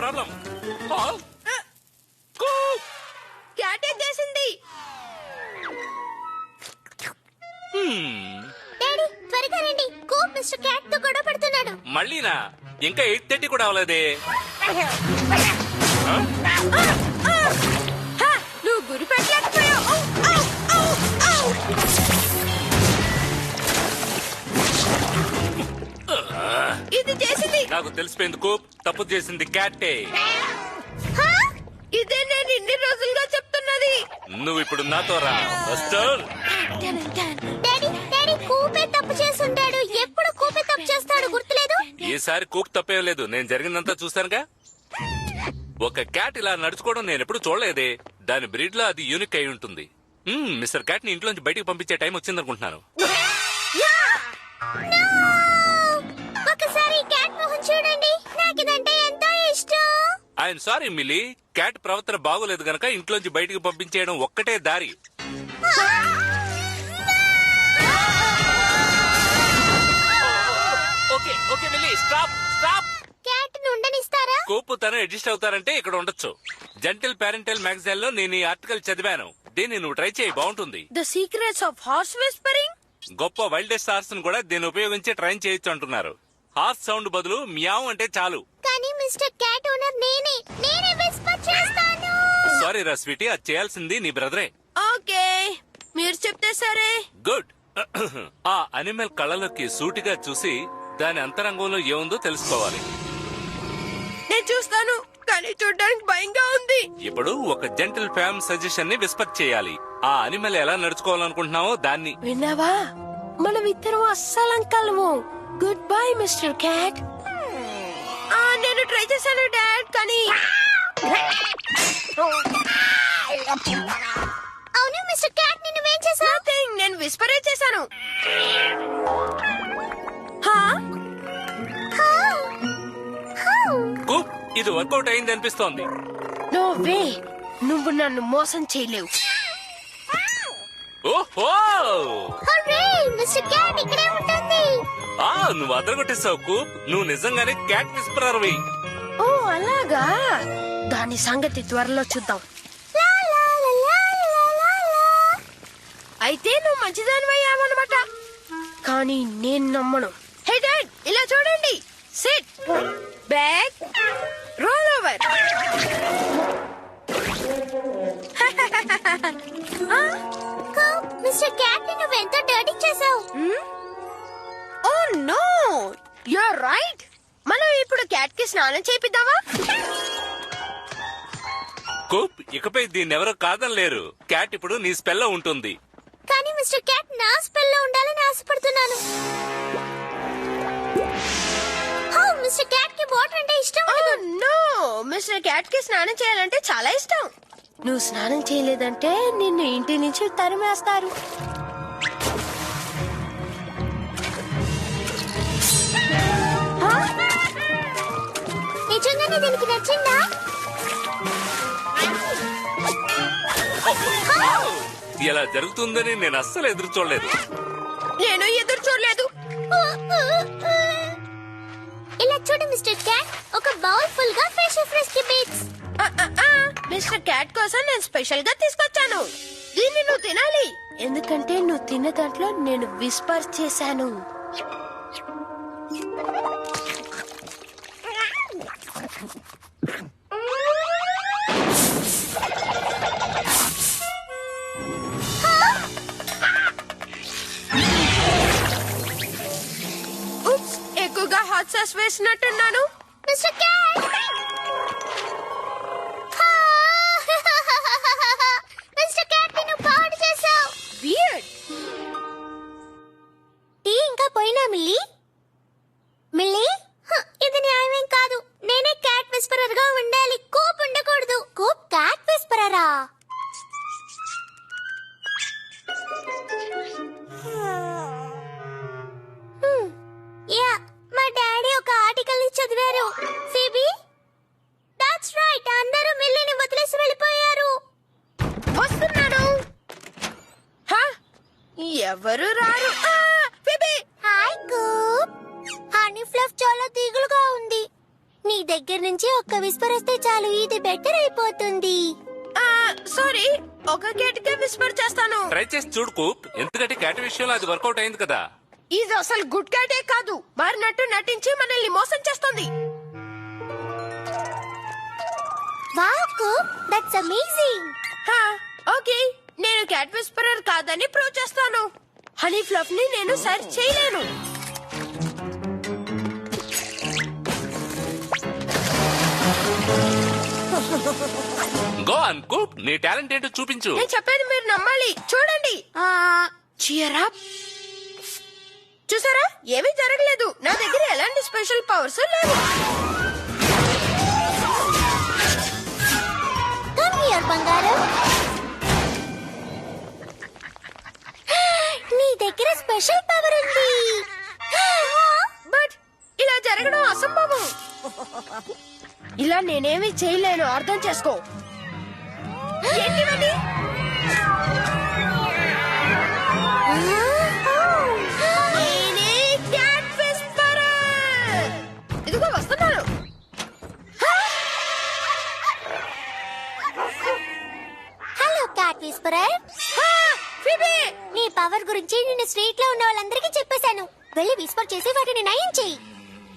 Problem? Cat ఏం చేసింది? Daddy త్వరగా రండి, కూప్ మిస్టర్ క్యాట్ తో గొడవ పడుతున్నాడు. మళ్ళీనా? ఇంకా 8:30 కూడా అవలేదే. నువ్వు గురి పెట్టలేకపోయావు. ఇది చేసింది. నాకు తెలిసిపోయింది కూప్, తప్పు చేసింది క్యాటే. ఇదే నేను ఇన్ని రోజులుగా చెప్తున్నది. నువ్వు ఇప్పుడు నాతో రా మాస్టర్. డాడీ డాడీ కూపే తప్పు చేసుంటాడు. ఎప్పుడు కూపే తప్పు చేస్తాడు గుర్తులేదు. ఈసారి కూప్ తప్పేం లేదు, నేను జరిగిందంతా చూస్తానుగా. ఒక క్యాట్ ఇలా నడుచుకోవడం నేను ఎప్పుడు చూడలేదే. దాని బ్రీడ్ లో అది యూనిక్ అయి ఉంటుంది. మిస్టర్ క్యాట్ ని ఇంట్లోంచి బయటికి పంపించే టైం వచ్చిందనుకుంటున్నాను. ఒకసారి క్యాట్ మొహం చూడండి, నాకు ఇదంటే ఎంతో ఇష్టం. ఐఎమ్ సారీ మిల్లీ, క్యాట్ ప్రవర్తన బాగోలేదు గనక ఇంట్లోంచి బయటికి పంపించేయడం ఒక్కటే దారి. Okay okay milli, stop stop. Cat ను ఉండనిస్తారా? కోపు తను అడ్జస్ట్ అవుతారంటే ఇక్కడ ఉండొచ్చు. జెంటిల్ పేరెంటల్ మ్యాగజైన్ లో నేను ఈ ఆర్టికల్ చదివాను. దీన్ని నువ్వు ట్రై చేయి, బాగుంటుంది. The secrets of horse whispering. గొప్ప వైల్డెస్ట్ హార్స్ ను కూడా దీన్ని ఉపయోగించి ట్రైన్ చేయొచ్చు అంటున్నారు. హార్స్ సౌండ్ బదులు మ్యావ్ అంటే చాలు. కానీ మిస్టర్ క్యాట్ ఓనర్ నేనే విస్పర్ చేస్తాను. సారీ రా స్వీటీ, అది చేయాల్సింది నీ బ్రదరే. ఓకే, మీరు చెప్తే సరే. గుడ్. ఆ అనిమల్ కళ్ళలోకి సూటిగా చూసి దాని అంతరంగంలో ఏముందో తెలుసుకోవాలి. నేను చూస్తాను, కానీ చూడడానికి భయంగా ఉంది. ఇప్పుడు ఒక జెంటిల్ ఫ్యామ్ సజెషన్ ని విస్పర్ చేయాలి. ఆ అనిమల్ ఎలా నడుచుకోవాలనుకుంటున్నావో దాన్ని. విన్నావా, మనం ఇద్దరం అస్సలం కలము. Good bye mister cat. నేను ట్రై చేశాను డాడ్, కానీ అవును మిస్టర్ క్యాట్, నువ్వేం చేశావు? నేను విస్పరే చేశాను. కూప్, ఇది వర్కౌట్ అయింది అనిపిస్తోంది. నో వే, నువ్వు నన్ను మోసం చేయలేవు. ఓహో, హర్రే, మిస్టర్ క్యాట్ ఇక్కడే ఉంటుంది. నువ్వు అదరగొట్టేసావు కూప్. నువ్వు నిజంగానే క్యాట్ విస్పరర్వి. ఓ అలాగా, దాని సంగతి త్వరలో చూద్దాం. లా, లా, లా, లా, లా, లా, లా. అయితే నువ్వు మంచిదానివయ్యావన్నమాట. కానీ నేను నమ్మను. హే డాడ్, ఇలా చూడండి. Sit, back, roll over. Coop, mister cat ని నువ్వెంతో డర్టీ చేశావు. Oh no, you're right. మనం ఇప్పుడు క్యాట్ కి స్నానం చేపిద్దామా? కూప్, ఇకపై దీన్ని ఎవరో కాదనలేరు. క్యాట్ ఇప్పుడు నీ స్పెల్లో ఉంటుంది. కానీ మిస్టర్ క్యాట్ నా స్పెల్లో ఉండాలని ఆశపడుతున్నాను. మిస్టర్ క్యాట్ కి వాటర్ అంటే ఇష్టం. నో, మిస్టర్ క్యాట్ కి స్నానం చేయాలంటే చాలా ఇష్టం. నువ్వు స్నానం చేయలేదంటే నిన్ను ఇంటి నుంచి తరిమేస్తారు. నిజంగానే దీనికి నచ్చిందా? ఇలా జరుగుతుందని నేను అస్సలు ఎదురు చూడలేదు. నేను ఎదురు చూడలేదు. ఇలా చూడు మిస్టర్ క్యాట్, ఒక బౌల్ ఫుల్ గా ఫ్రెష్ బీట్స్. మిస్టర్ క్యాట్ కోసం నేను స్పెషల్ గా తీసుకొచ్చాను. దీన్ని నువ్వు తినాలి, ఎందుకంటే నువ్వు తిన్న దాంట్లో నేను విస్పర్ చేశాను. ఎక్కువగా హాట్ సాస్ వేసినట్టున్నాను. మిస్టర్ క్యాట్, మిస్టర్ క్యాట్ ని పాడు చేసావు. వియర్డ్. టీ ఇంకా పోయినా మిల్లీ? మిల్లీ, ఇది న్యాయమేం కాదు. నేనే క్యాట్ విస్పరర్ గా ఉండాలి, కూప్ ఉండకూడదు. కూప్ క్యాట్ విస్పరరా? యా, మా డాడీ ఒక ఆర్టికల్ చదివారు. ఫీబీ, దట్స్ రైట్, అందరూ మిల్లీని వదిలేసి వెళ్ళిపోయారు. వస్తున్నాను. ఎవరు రారు. Phoebe. Hi Koop. Honey fluff చాలా దిగులుగా ఉంది. నీ దగ్గర నుంచి ఒక్క విస్పర్ వస్తే చాలు, ఇది బెటర్ అయిపోతుంది. సారీ, ఒక క్యాట్ కే విస్పర్ చేస్తాను. ట్రై చేసి చూడు కూప్, ఎందుకంటే క్యాట్ విషయంలో అది వర్కౌట్ అయింది కదా. ఇది అసలు గుడ్ క్యాటే కాదు, మారినట్టు నటించి మనల్ని మోసం చేస్తుంది. Wow Coop, that's amazing. Okay, నేను క్యాట్ విస్పరర్ కాదని ప్రూవ్ చేస్తాను. హనీ ఫ్లఫ్ ని నేను సర్చ్ చేయలేను. గో ఆన్ కూప్, నీ టాలెంట్ ఏంటో చూపించు. నేను చెప్పేది మీరు నమ్మాలి. చూడండి, cheer up. చూసారా, ఏమీ జరగలేదు. నా దగ్గర ఎలాంటి స్పెషల్ పవర్స్ లేవు. కమ్ హియర్ బంగారం. నీ దగ్గర స్పెషల్ పవర్ ఉంది. బట్ ఇలా జరగడం అసంభవం. ఇలా నేనేమీ చేయలేను, అర్థం చేసుకో. ఏంటివని? నేనే క్యాట్ విస్పరర్. ఇదిగో వస్తున్నాను. Hello cat Whisperer. ఫిబీ, నీ పవర్ గురించి నిన్ను స్ట్రీట్ లో ఉన్న వాళ్ళందరికీ చెప్పేశాను. వెళ్ళి విస్పర్ చేసి వాటిని నయం చెయ్యి.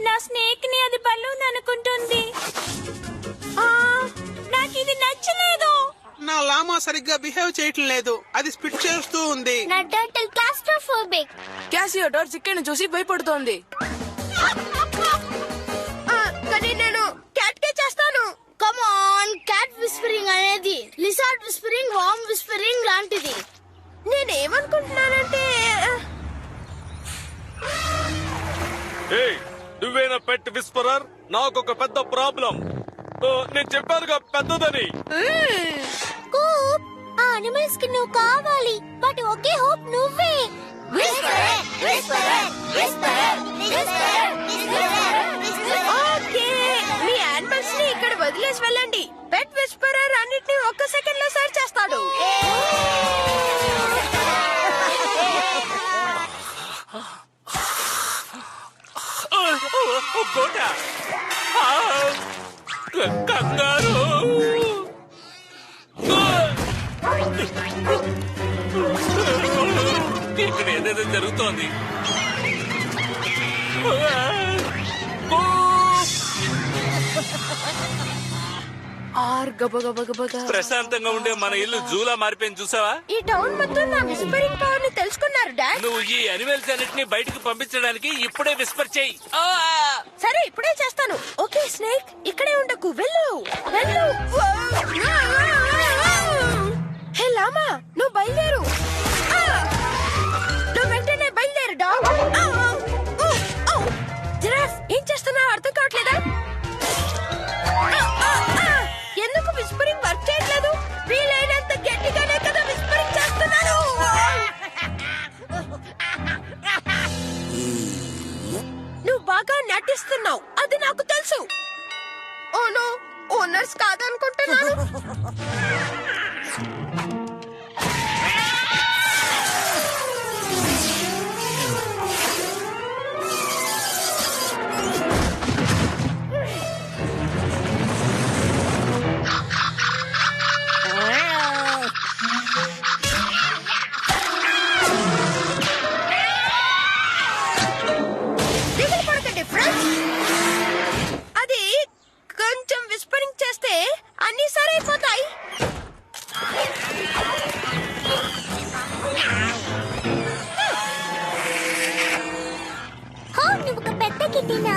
నా స్నేక్ ని అది బలూన్ అనుకుంటుంది. నాకు ఇది నచ్చలేదు. నా లామా సరిగ్గా బిహేవ్ చేయటం లేదు, అది స్పిట్ చేస్తూ ఉంది. నా టర్టిల్ క్లాస్ట్రోఫోబిక్. క్యాసియోడర్ చికెన్ చూసి భయపడుతోంది. కానీ నేను క్యాట్ కే చేస్తాను. కమ్ ఆన్, క్యాట్ విస్పరింగ్ అనేది లిజార్డ్ విస్పరింగ్, వామ్ విస్పరింగ్ లాంటిది. నేనేమనుకుంటున్నానంటే, నువ్వేనా పెట్ విస్పరర్? నాకు ఒక పెద్ద ప్రాబ్లం. నేను చెప్పానుగా పెద్దదని. కూప్, ఆ అనిమల్స్ కి నువ్వు కావాలి. వాటి ఒకే హోప్ నువ్వే. ఓకే, మీ యానిమల్స్ ని ఇక్కడ వదిలేసి వెళ్ళండి. పెట్ విస్పరర్ అన్నిటిని ఒక్క సెకండ్ లో సరి చేస్తాడు. కోట కంగారు. ఇక్కడ ఏదేదో జరుగుతోంది. ప్రశాంతంగా ఉండే మన ఇల్లు జూలా మారిపోయింది, చూసావా? ఈ టౌన్ మొత్తం నా విస్పరింగ్ పవర్ ని తెలుసుకున్నారు డాడ్. నువ్వు ఈ అనిమల్స్ అన్నిటిని బయటకు పంపించడానికి ఇప్పుడే విస్పర్ చెయ్యి. సరే, ఇప్పుడే చేస్తాను. ఓకే స్నేక్, ఇక్కడే ఉండకు, వెళ్ళు వెళ్ళు. హే లామా, నువ్వు బయలుదేరు. నువ్వు వెంటనే బయలుదేరు డాగ్. జిరాఫ్, ఏం చేస్తున్నావు అర్థం కావట్లేదా? ఎందుకు విస్పరింగ్ వర్క్ చేయట్లేదు? వీలైనంత గట్టిగానే కదా విస్పరింగ్ చేస్తున్నాను. నువ్వు బాగా నటిస్తున్నావు, అది నాకు తెలుసు. ఓనో, ఓనర్స్ కాదనుకుంటున్నాను. దిగులు పడకండి ఫ్రెండ్స్, అది కొంచెం విస్పరింగ్ చేస్తే అన్ని సరైపోతాయి. నువ్వు ఒక పెద్ద కిట్టినా?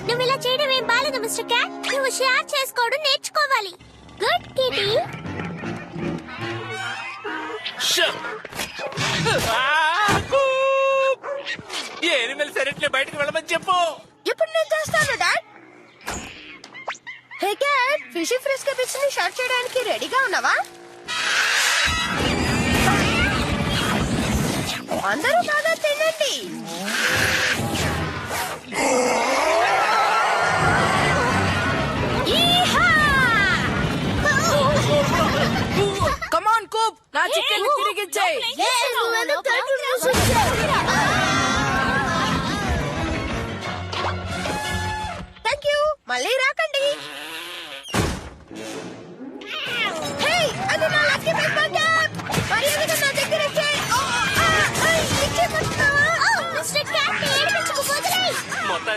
నువ్వు ఇలా చేయడం ఏం బాలేదు మిస్టర్ క్యాట్. నువ్వు షేర్ చేసుకోవడం నేర్చుకోవాలి. Good kitty. ఈ ఎనిమల్స్ అన్నిటిని బయటకు వెళ్ళమని చెప్పు. ఇప్పుడు నేను చేస్తాను డాడ్. హే క్యాట్, ఫిషీ ఫ్రెష్ కపిల్స్ ని షార్ట్ చేయడానికి రెడీగా ఉన్నావా? అందరూ బాగా తినండి. కమాన్ కూప్, నా చికెన్ తిరిగిచ్చేయ్.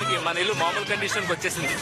పాటికి మన ఇల్లు మామూలు కండిషన్ కి వచ్చేసింది.